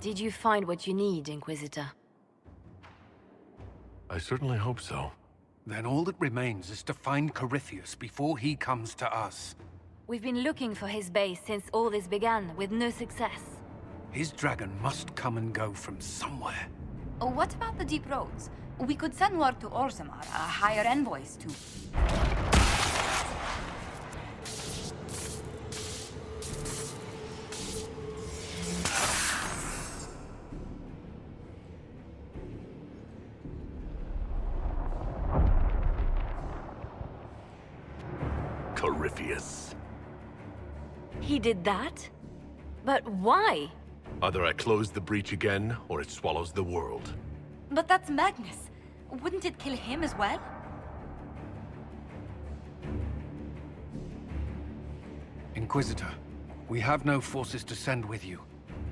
Did you find what you need, Inquisitor? I certainly hope so. Then all that remains is to find Corypheus before he comes to us. We've been looking for his base since all this began, with no success. His dragon must come and go from somewhere. Oh, what about the deep roads? We could send word to Orzammar, hire envoys to... Corypheus. He did that? But why? Either I close the breach again, or it swallows the world. But that's Magnus. Wouldn't it kill him as well? Inquisitor, we have no forces to send with you.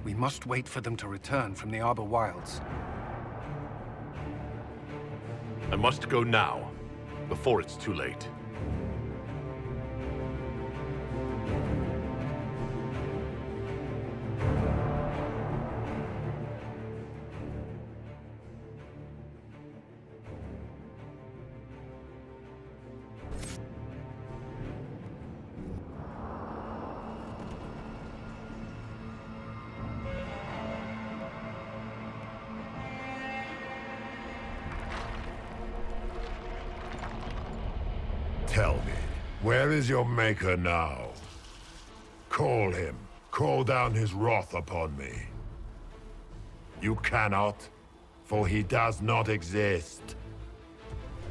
We must wait for them to return from the Arbor Wilds. I must go now, before it's too late. Tell me, where is your maker now? Call him. Call down his wrath upon me. You cannot, for he does not exist.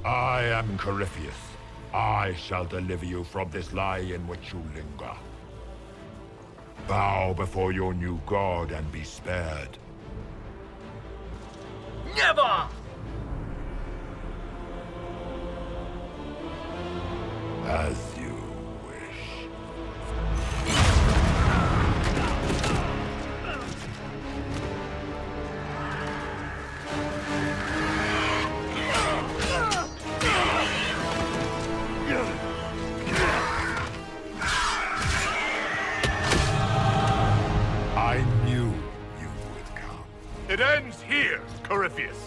I am Corypheus. I shall deliver you from this lie in which you linger. Bow before your new god and be spared. Never! As you wish. I knew you would come. It ends here, Corypheus.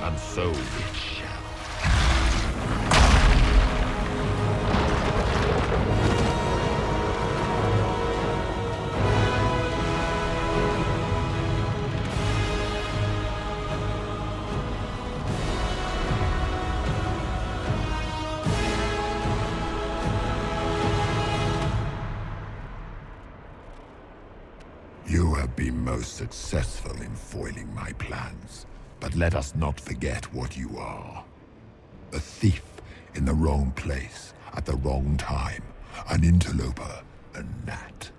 And so it shall. You have been most successful in foiling my plans, but let us not forget what you are. A thief in the wrong place, at the wrong time, an interloper, a gnat.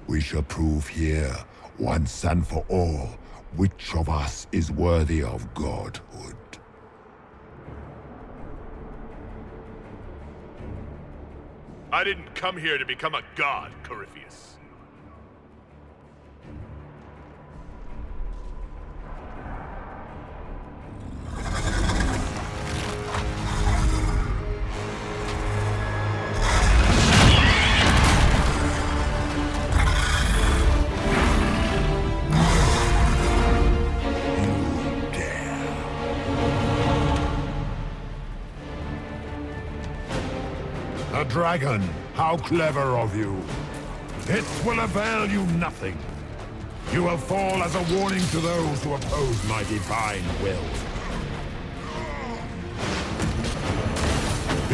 We shall prove here, once and for all, which of us is worthy of godhood. I didn't come here to become a god, Corypheus. You dare. A dragon! How clever of you! It will avail you nothing. You will fall as a warning to those who oppose my divine will.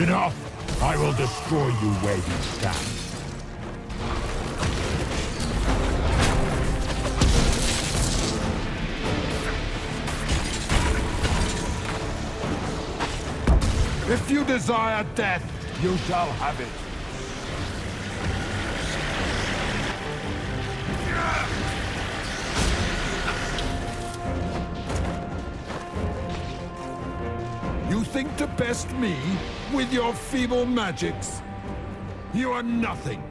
Enough! I will destroy you where you stand. If you desire death, you shall have it. You think to best me with your feeble magics? You are nothing.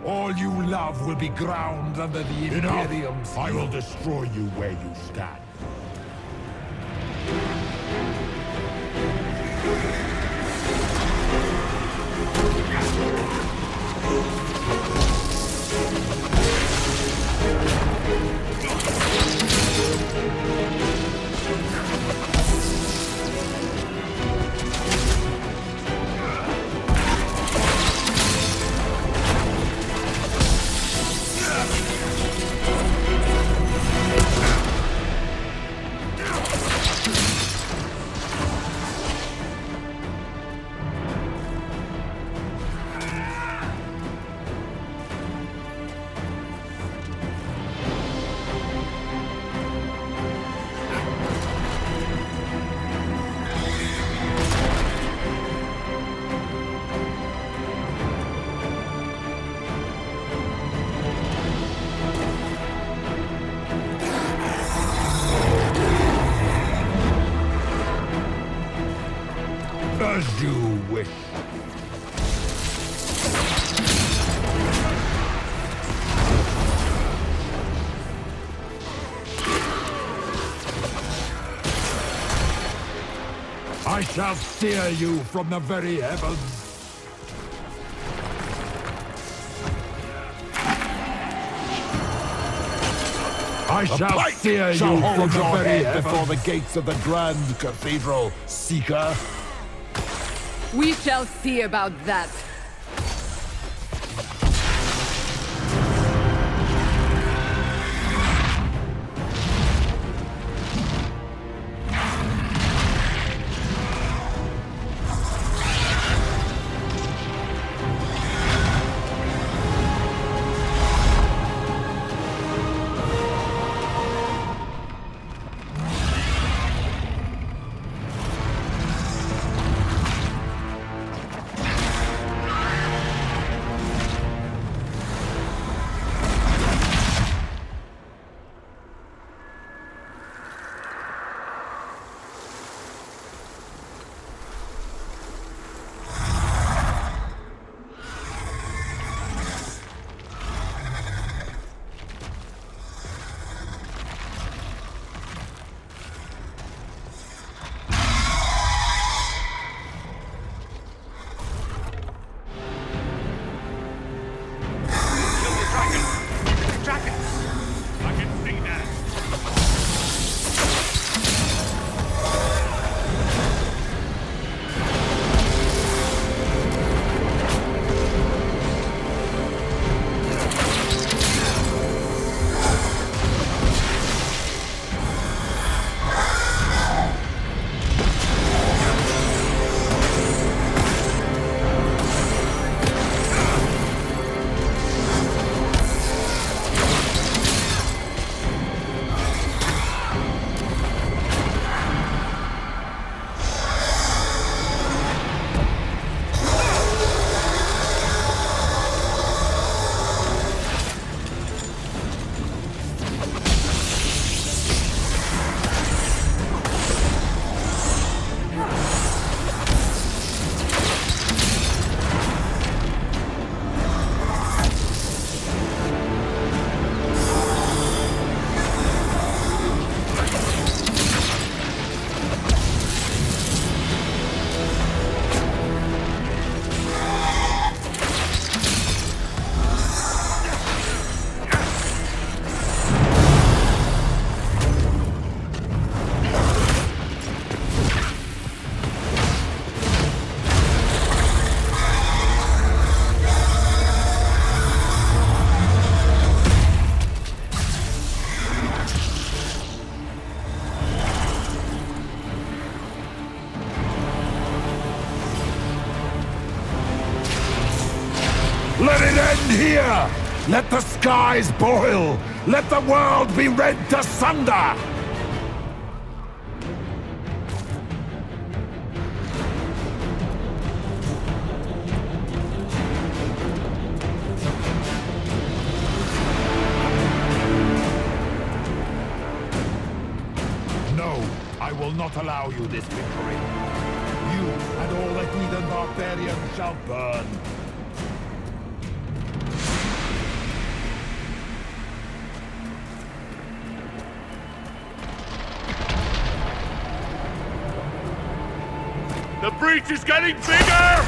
All you love will be ground under the Imperium's heel. I will destroy you where you stand. I shall steer you from the very heavens. I shall steer you from the very heavens. Before the gates of the Grand Cathedral, Seeker. We shall see about that. Let it end here! Let the skies boil! Let the world be rent asunder! No, I will not allow you this victory. You and all the heathen barbarians shall burn. The breach is getting bigger!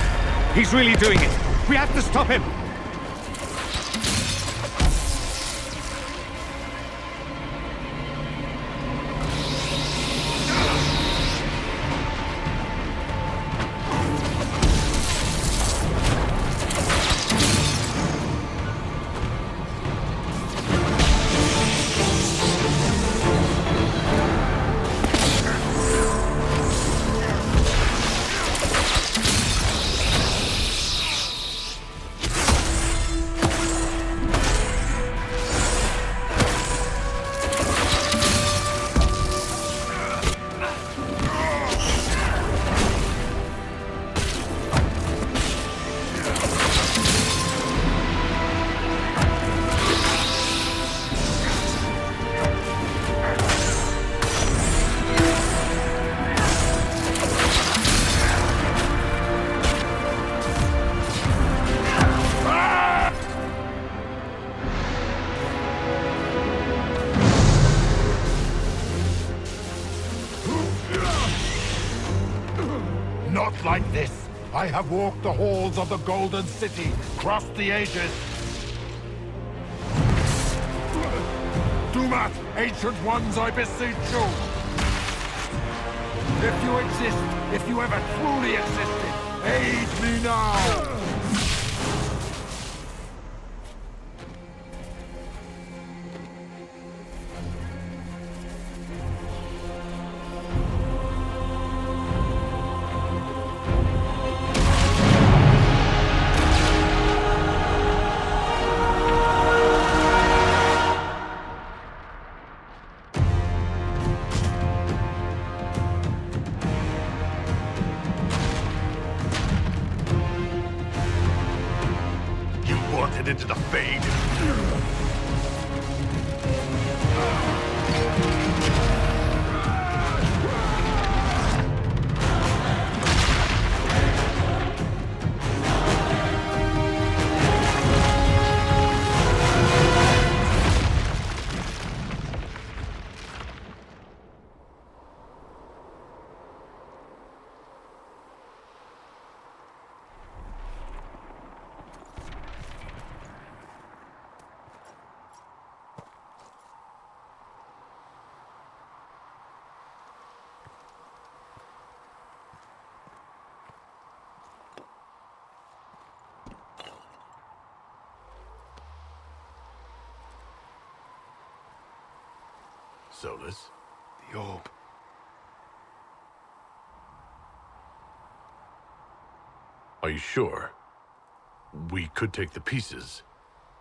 He's really doing it. We have to stop him. I have walked the halls of the Golden City, crossed the ages. Do not, ancient ones, I beseech you! If you exist, if you ever truly existed, aid me now! Into the fade. Solus? The orb. Are you sure? We could take the pieces.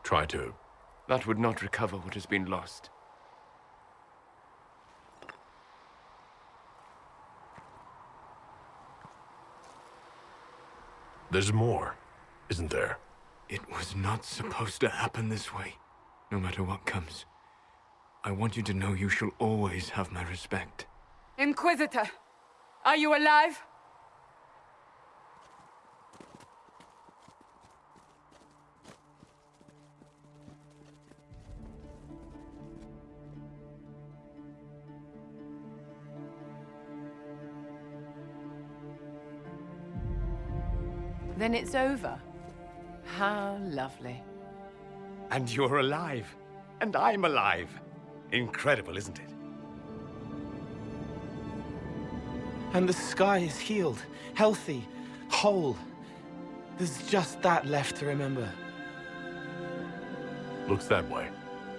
Try to... That would not recover what has been lost. There's more, isn't there? It was not supposed to happen this way. No matter what comes, I want you to know you shall always have my respect. Inquisitor, are you alive? Then it's over. How lovely. And you're alive. And I'm alive. Incredible, isn't it? And the sky is healed, healthy, whole. There's just that left to remember. Looks that way.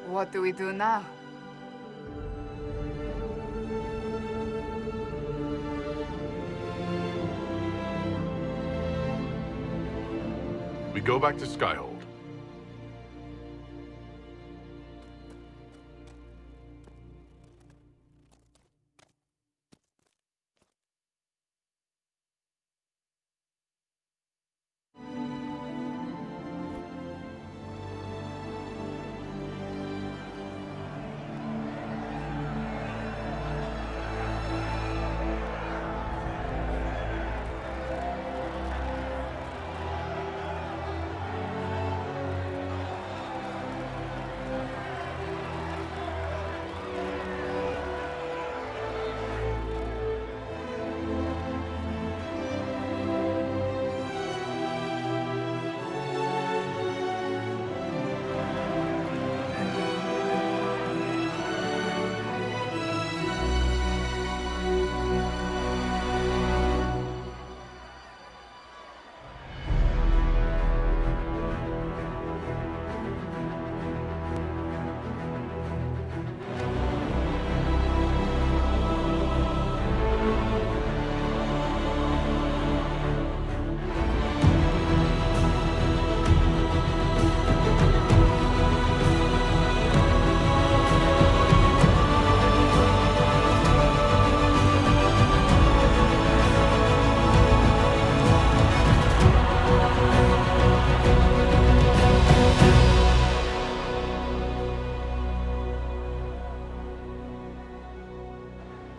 What do we do now? We go back to Skyhold.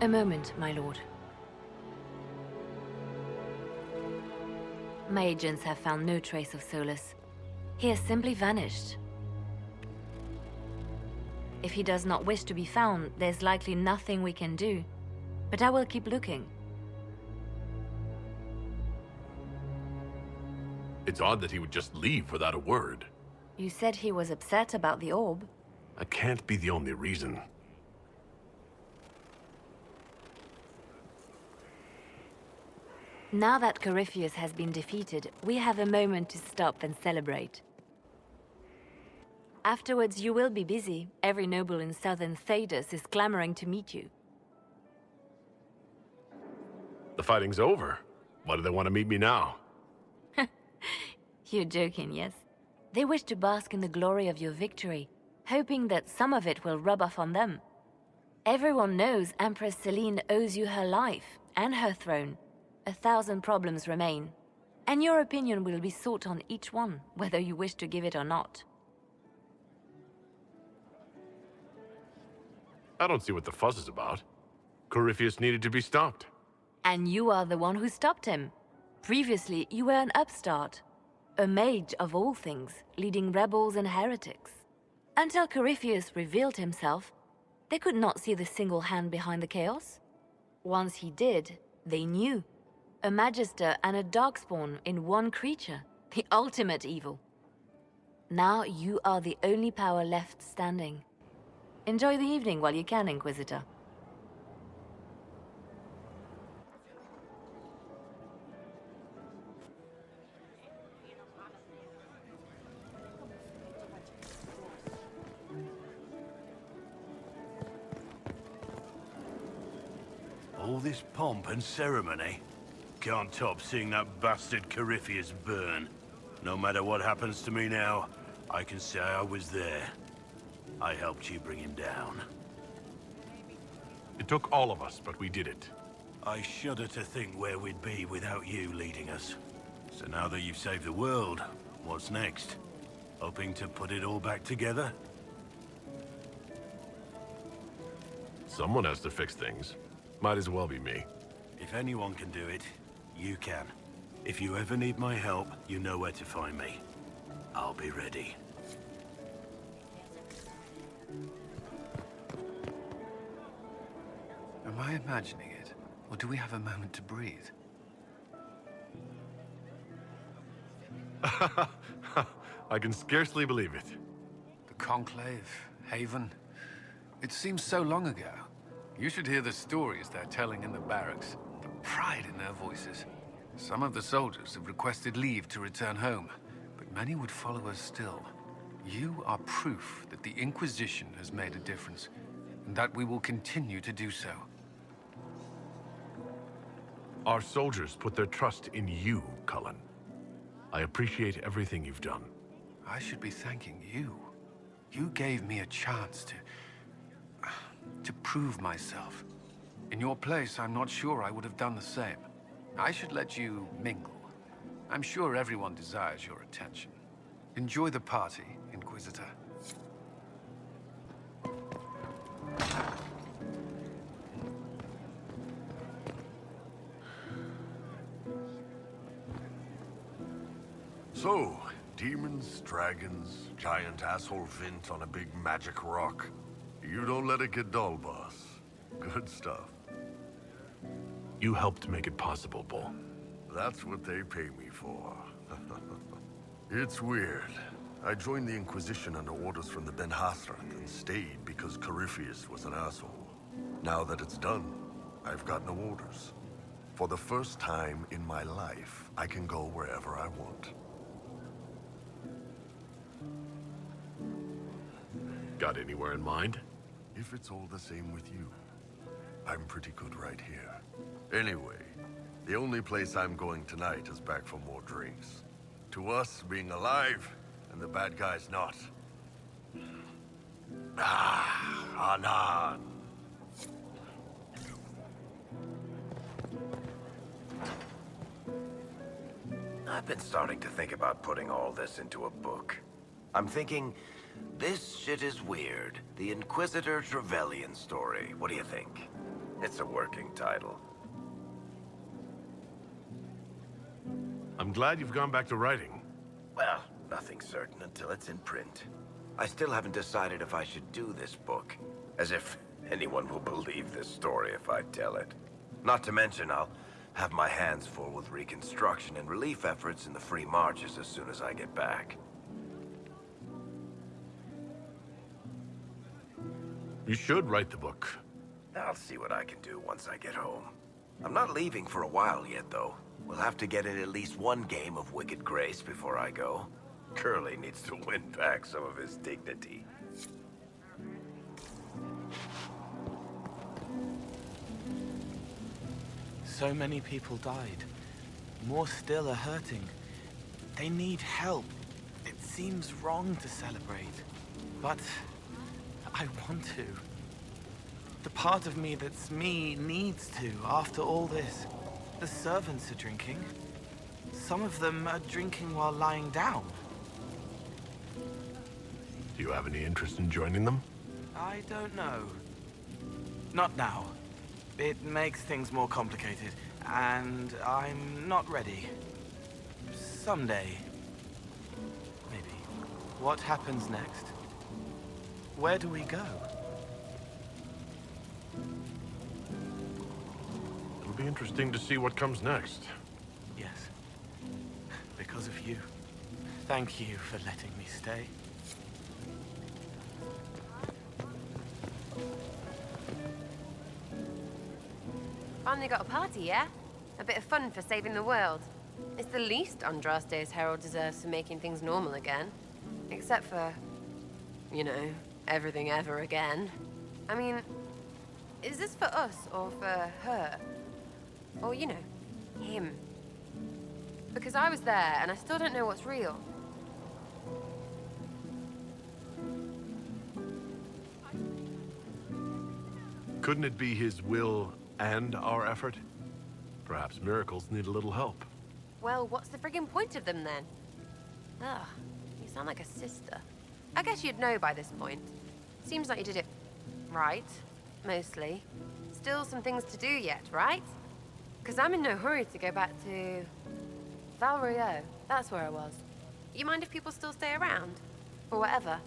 A moment, my lord. My agents have found no trace of Solus. He has simply vanished. If he does not wish to be found, there's likely nothing we can do. But I will keep looking. It's odd that he would just leave without a word. You said he was upset about the orb. That can't be the only reason. Now that Corypheus has been defeated, we have a moment to stop and celebrate. Afterwards, you will be busy. Every noble in southern Thedas is clamoring to meet you. The fighting's over. Why do they want to meet me now? You're joking, yes? They wish to bask in the glory of your victory, hoping that some of it will rub off on them. Everyone knows Empress Celine owes you her life and her throne. 1,000 problems remain, and your opinion will be sought on each one, whether you wish to give it or not. I don't see what the fuss is about. Corypheus needed to be stopped. And you are the one who stopped him. Previously, you were an upstart. A mage of all things, leading rebels and heretics. Until Corypheus revealed himself, they could not see the single hand behind the chaos. Once he did, they knew. A magister and a darkspawn in one creature, the ultimate evil. Now you are the only power left standing. Enjoy the evening while you can, Inquisitor. All this pomp and ceremony can't top seeing that bastard Corypheus burn. No matter what happens to me now, I can say I was there. I helped you bring him down. It took all of us, but we did it. I shudder to think where we'd be without you leading us. So now that you've saved the world, what's next? Hoping to put it all back together? Someone has to fix things. Might as well be me. If anyone can do it, you can. If you ever need my help, you know where to find me. I'll be ready. Am I imagining it? Or do we have a moment to breathe? I can scarcely believe it. The Conclave, Haven. It seems so long ago. You should hear the stories they're telling in the barracks. The pride in their voices. Some of the soldiers have requested leave to return home, but many would follow us still. You are proof that the Inquisition has made a difference, and that we will continue to do so. Our soldiers put their trust in you, Cullen. I appreciate everything you've done. I should be thanking you. You gave me a chance to prove myself. In your place, I'm not sure I would have done the same. I should let you mingle. I'm sure everyone desires your attention. Enjoy the party, Inquisitor. So, demons, dragons, giant asshole Vint on a big magic rock. You don't let it get dull, boss. Good stuff. You helped make it possible, Bull. That's what they pay me for. It's weird. I joined the Inquisition under orders from the Ben Hasrat and stayed because Corypheus was an asshole. Now that it's done, I've got no orders. For the first time in my life, I can go wherever I want. Got anywhere in mind? If it's all the same with you, I'm pretty good right here. Anyway, the only place I'm going tonight is back for more drinks. To us, being alive, and the bad guys not. Anan. I've been starting to think about putting all this into a book. I'm thinking, this shit is weird. The Inquisitor Trevelyan story. What do you think? It's a working title. I'm glad you've gone back to writing. Well, nothing's certain until it's in print. I still haven't decided if I should do this book. As if anyone will believe this story if I tell it. Not to mention, I'll Have my hands full with reconstruction and relief efforts in the free marches as soon as I get back. You should write the book. I'll see what I can do once I get home. I'm not leaving for a while yet, though. We'll have to get in at least one game of Wicked Grace before I go. Curly needs to win back some of his dignity. So many people died. More still are hurting. They need help. It seems wrong to celebrate, but I want to. The part of me that's me needs to, after all this. The servants are drinking. Some of them are drinking while lying down. Do you have any interest in joining them? I don't know. Not now. It makes things more complicated, and I'm not ready. Someday. Maybe. What happens next? Where do we go? It'll be interesting to see what comes next. Yes. Because of you. Thank you for letting me stay. Finally got a party, yeah? A bit of fun for saving the world. It's the least Andraste's herald deserves for making things normal again. Except for, you know, everything ever again. I mean, is this for us or for her? Or, you know, him? Because I was there and I still don't know what's real. Couldn't it be his will and our effort? Perhaps miracles need a little help. Well, what's the friggin' point of them then? Ugh, you sound like a sister. I guess you'd know by this point. Seems like you did it right, mostly. Still some things to do yet, right? Because I'm in no hurry to go back to Valrio. That's where I was. You mind if people still stay around? Or whatever?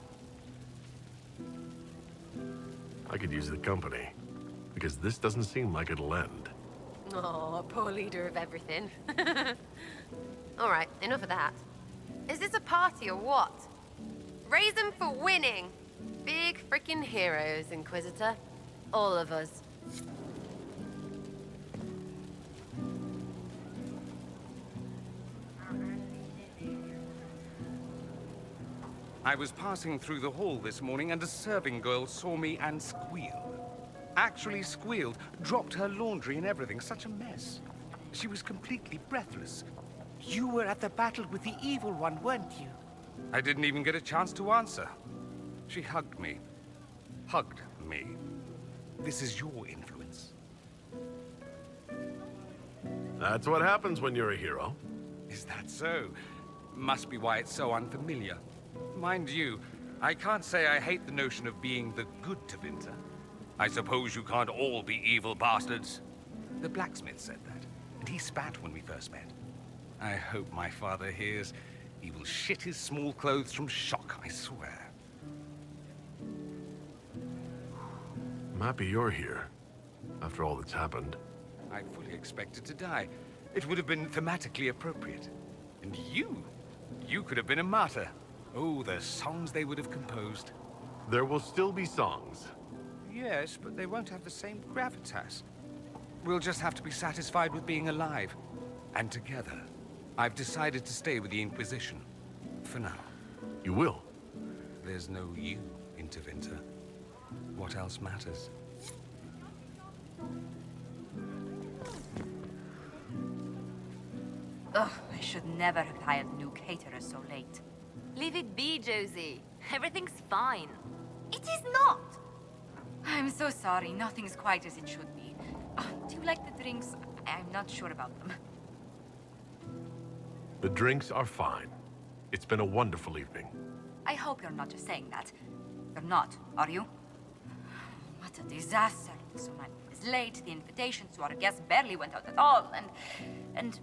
I could use the company, because this doesn't seem like it'll end. Oh, poor leader of everything. All right, enough of that. Is this a party or what? Raise them for winning! Big frickin' heroes, Inquisitor. All of us. I was passing through the hall this morning and a serving girl saw me and squealed. Actually squealed, dropped her laundry and everything. Such a mess. She was completely breathless. You were at the battle with the evil one, weren't you? I didn't even get a chance to answer. She hugged me. Hugged me. This is your influence. That's what happens when you're a hero. Is that so? Must be why it's so unfamiliar. Mind you, I can't say I hate the notion of being the good Tevinter. I suppose you can't all be evil bastards. The blacksmith said that, and he spat when we first met. I hope my father hears. He will shit his small clothes from shock, I swear. I'm happy you're here, after all that's happened. I fully expected to die. It would have been thematically appropriate. And you could have been a martyr. Oh, the songs they would have composed. There will still be songs. Yes, but they won't have the same gravitas. We'll just have to be satisfied with being alive. And together. I've decided to stay with the Inquisition. For now. You will? There's no you in Tevinter. What else matters? Ugh, I should never have hired new caterers so late. Leave it be, Josie. Everything's fine. It is not! I'm so sorry. Nothing's quite as it should be. Do you like the drinks? I'm not sure about them. The drinks are fine. It's been a wonderful evening. I hope you're not just saying that. You're not, are you? What a disaster. Someone was late, the invitations to our guests barely went out at all, and...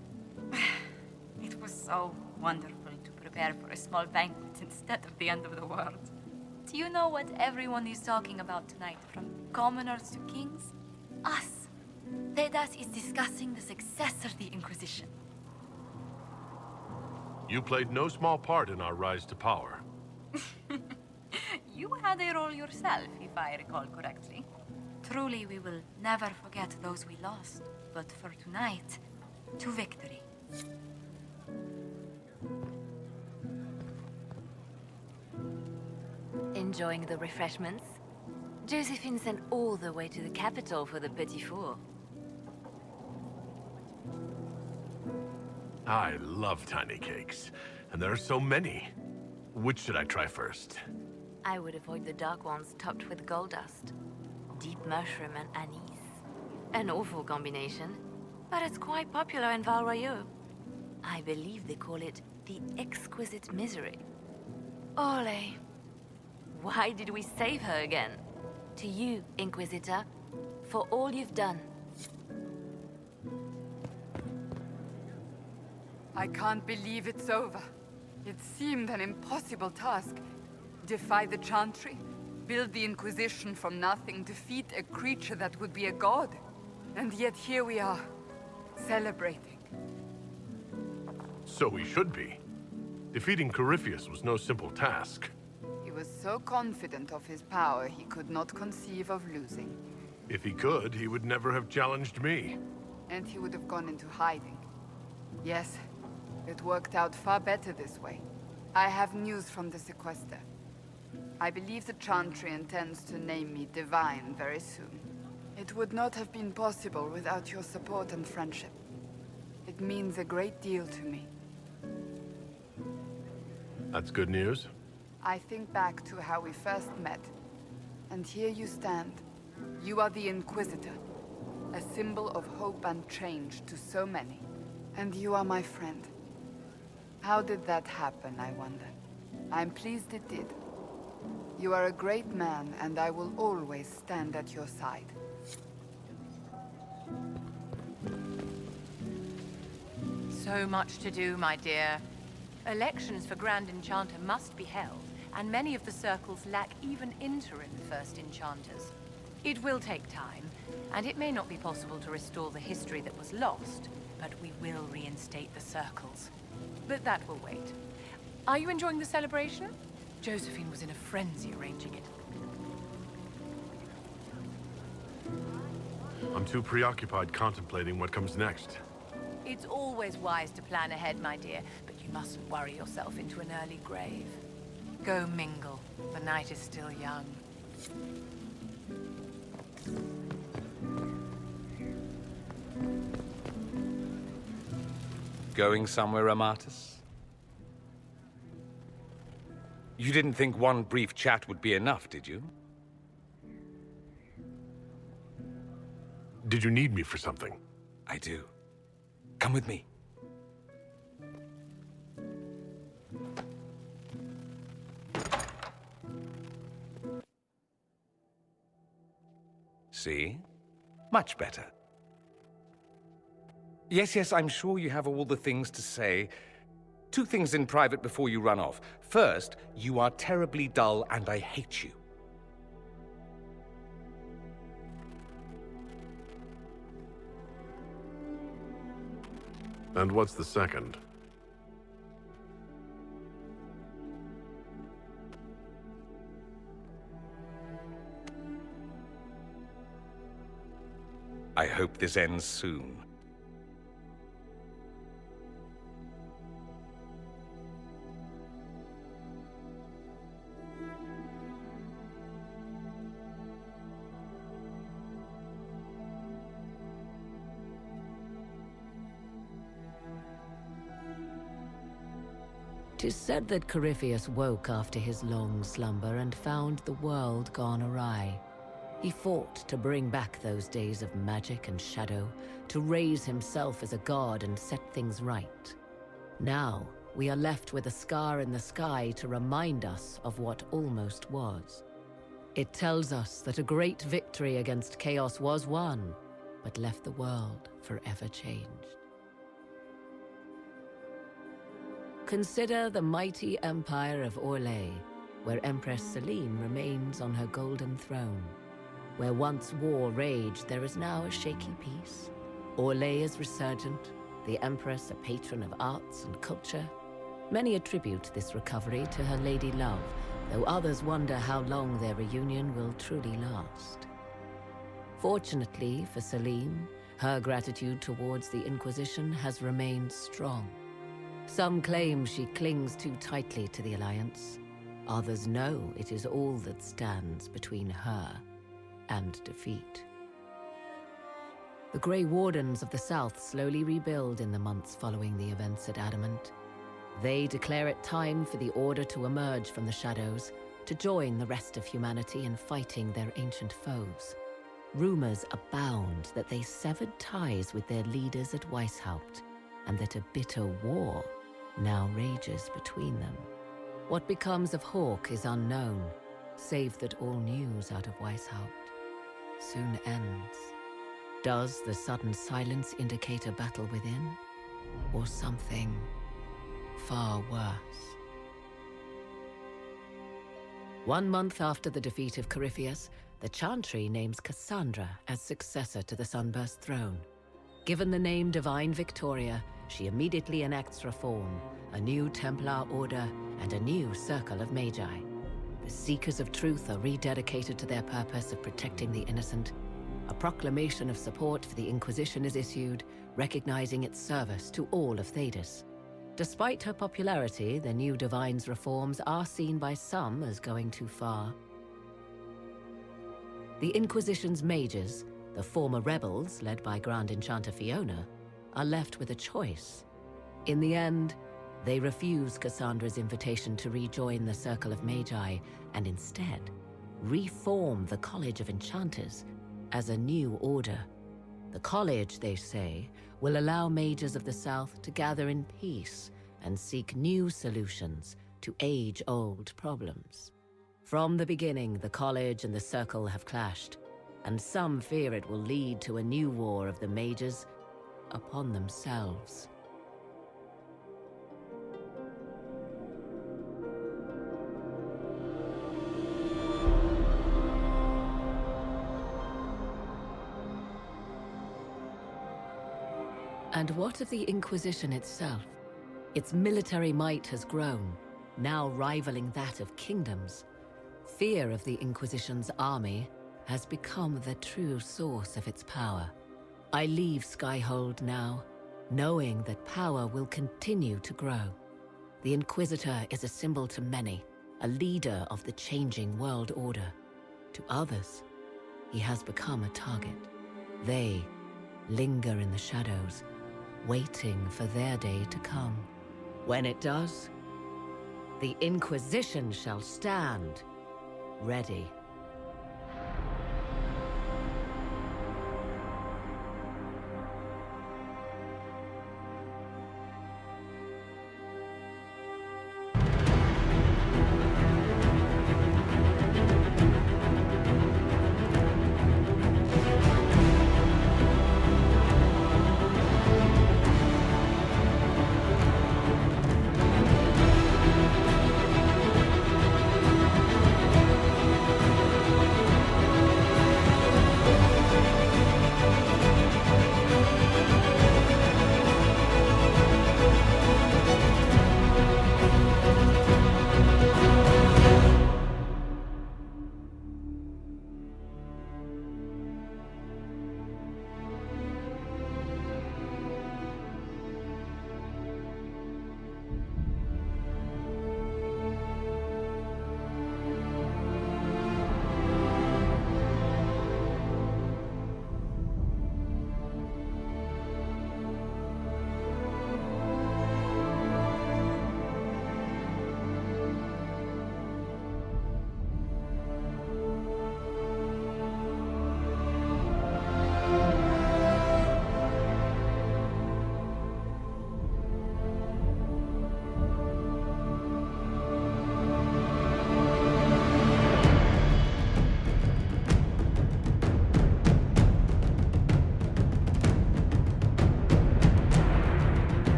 It was so wonderful to prepare for a small banquet instead of the end of the world. Do you know what everyone is talking about tonight, from commoners to kings? Us. Tedas is discussing the success of the Inquisition. You played no small part in our rise to power. You had a role yourself, if I recall correctly. Truly, we will never forget those we lost. But for tonight, to victory. Enjoying the refreshments? Josephine sent all the way to the capital for the petit four. I love tiny cakes, and there are so many. Which should I try first? I would avoid the dark ones topped with gold dust. Deep mushroom and anise. An awful combination, but it's quite popular in Val Royeaux. I believe they call it the exquisite misery. Ole. Why did we save her again? To you, Inquisitor, for all you've done. I can't believe it's over. It seemed an impossible task. Defy the Chantry, build the Inquisition from nothing, defeat a creature that would be a god. And yet here we are, celebrating. So we should be. Defeating Corypheus was no simple task. He was so confident of his power, he could not conceive of losing. If he could, he would never have challenged me. And he would have gone into hiding. Yes, it worked out far better this way. I have news from the sequester. I believe the Chantry intends to name me Divine very soon. It would not have been possible without your support and friendship. It means a great deal to me. That's good news. I think back to how we first met, and here you stand. You are the Inquisitor, a symbol of hope and change to so many. And you are my friend. How did that happen, I wonder? I'm pleased it did. You are a great man, and I will always stand at your side. So much to do, my dear. Elections for Grand Enchanter must be held, and many of the circles lack even interim First Enchanters. It will take time, and it may not be possible to restore the history that was lost, but we will reinstate the circles. But that will wait. Are you enjoying the celebration? Josephine was in a frenzy arranging it. I'm too preoccupied contemplating what comes next. It's always wise to plan ahead, my dear, but you mustn't worry yourself into an early grave. Go mingle. The night is still young. Going somewhere, Amatus? You didn't think one brief chat would be enough, did you? Did you need me for something? I do. Come with me. See? Much better. Yes, I'm sure you have all the things to say. 2 things in private before you run off. First, you are terribly dull and I hate you. And what's the second? I hope this ends soon. Tis said that Corypheus woke after his long slumber and found the world gone awry. He fought to bring back those days of magic and shadow, to raise himself as a god and set things right. Now, we are left with a scar in the sky to remind us of what almost was. It tells us that a great victory against chaos was won, but left the world forever changed. Consider the mighty empire of Orlais, where Empress Celine remains on her golden throne. Where once war raged, there is now a shaky peace. Orlais is resurgent, the Empress a patron of arts and culture. Many attribute this recovery to her lady love, though others wonder how long their reunion will truly last. Fortunately for Celine, her gratitude towards the Inquisition has remained strong. Some claim she clings too tightly to the Alliance. Others know it is all that stands between her and defeat. The Grey Wardens of the South slowly rebuild in the months following the events at Adamant. They declare it time for the Order to emerge from the shadows, to join the rest of humanity in fighting their ancient foes. Rumors abound that they severed ties with their leaders at Weishaupt, and that a bitter war now rages between them. What becomes of Hawke is unknown, save that all news out of Weishaupt soon ends. Does the sudden silence indicate a battle within, or something far worse? 1 month after the defeat of Corypheus, the Chantry names Cassandra as successor to the Sunburst throne. Given the name Divine Victoria, she immediately enacts reform, a new Templar order, and a new circle of Magi. The Seekers of Truth are rededicated to their purpose of protecting the innocent. A proclamation of support for the Inquisition is issued, recognizing its service to all of Thedas. Despite her popularity, the new Divine's reforms are seen by some as going too far. The Inquisition's mages, the former rebels led by Grand Enchanter Fiona, are left with a choice. In the end, they refuse Cassandra's invitation to rejoin the Circle of Magi and instead reform the College of Enchanters as a new order. The college, they say, will allow mages of the South to gather in peace and seek new solutions to age-old problems. From the beginning, the college and the circle have clashed, and some fear it will lead to a new war of the mages upon themselves. And what of the Inquisition itself? Its military might has grown, now rivaling that of kingdoms. Fear of the Inquisition's army has become the true source of its power. I leave Skyhold now, knowing that power will continue to grow. The Inquisitor is a symbol to many, a leader of the changing world order. To others, he has become a target. They linger in the shadows, waiting for their day to come. When it does, the Inquisition shall stand ready.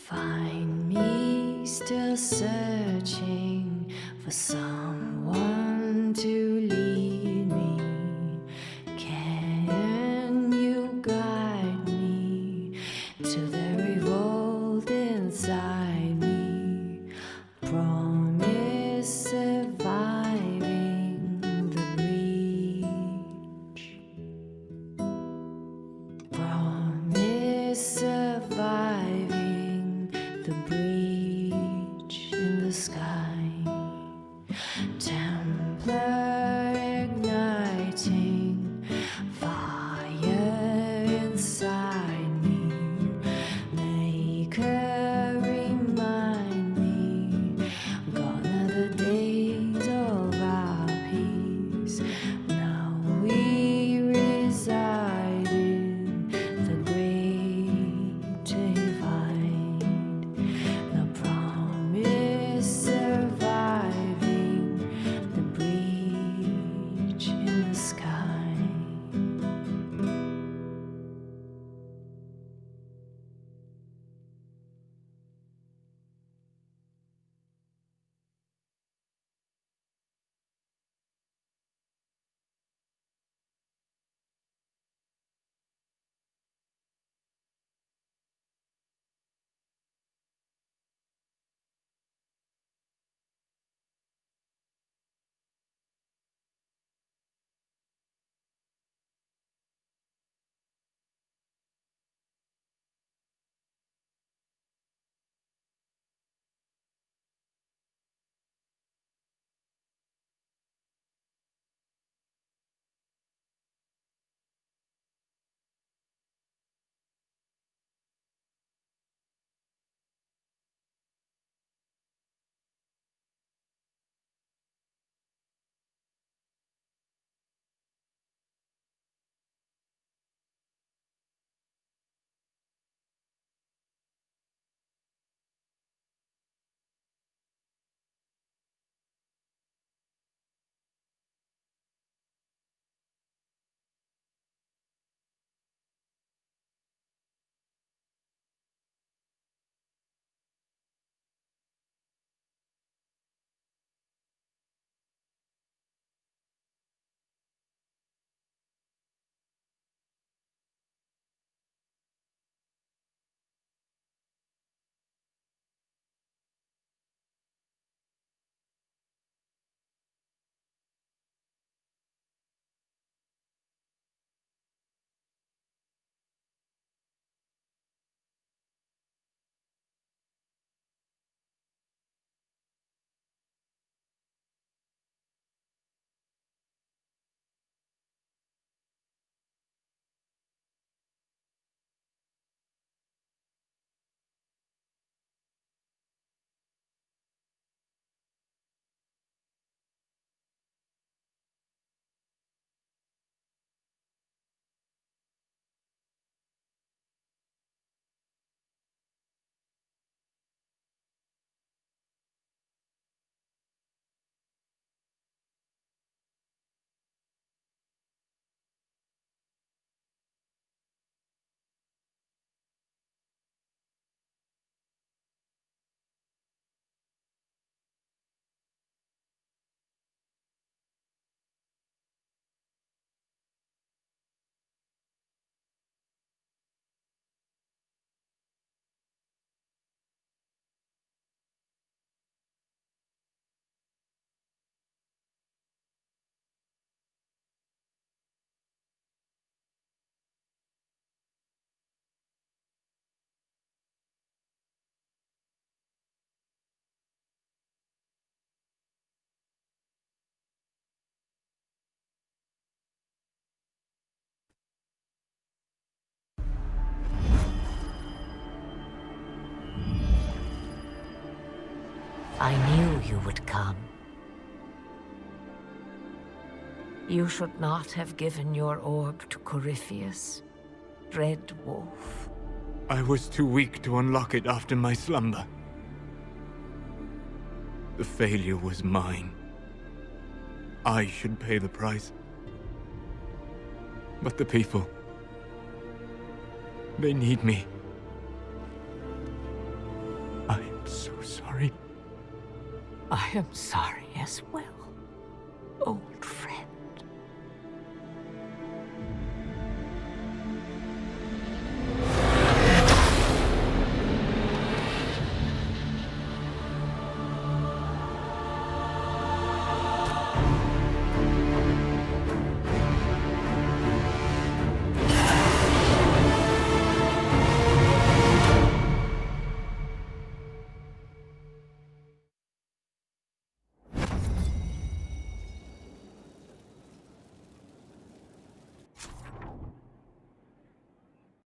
Find me still searching for someone to lead me. Can you guide me to the revolt inside me? Promise surviving the breach. Promise surviving the breach in the sky. Templar igniting fire inside me. Maker remind me, gone are the days of our peace. Now we reside in the great divide. The promise surviving the breach in the sky. I knew you would come. You should not have given your orb to Corypheus, Red Wolf. I was too weak to unlock it after my slumber. The failure was mine. I should pay the price. But the people... they need me. I am sorry as well. Oh,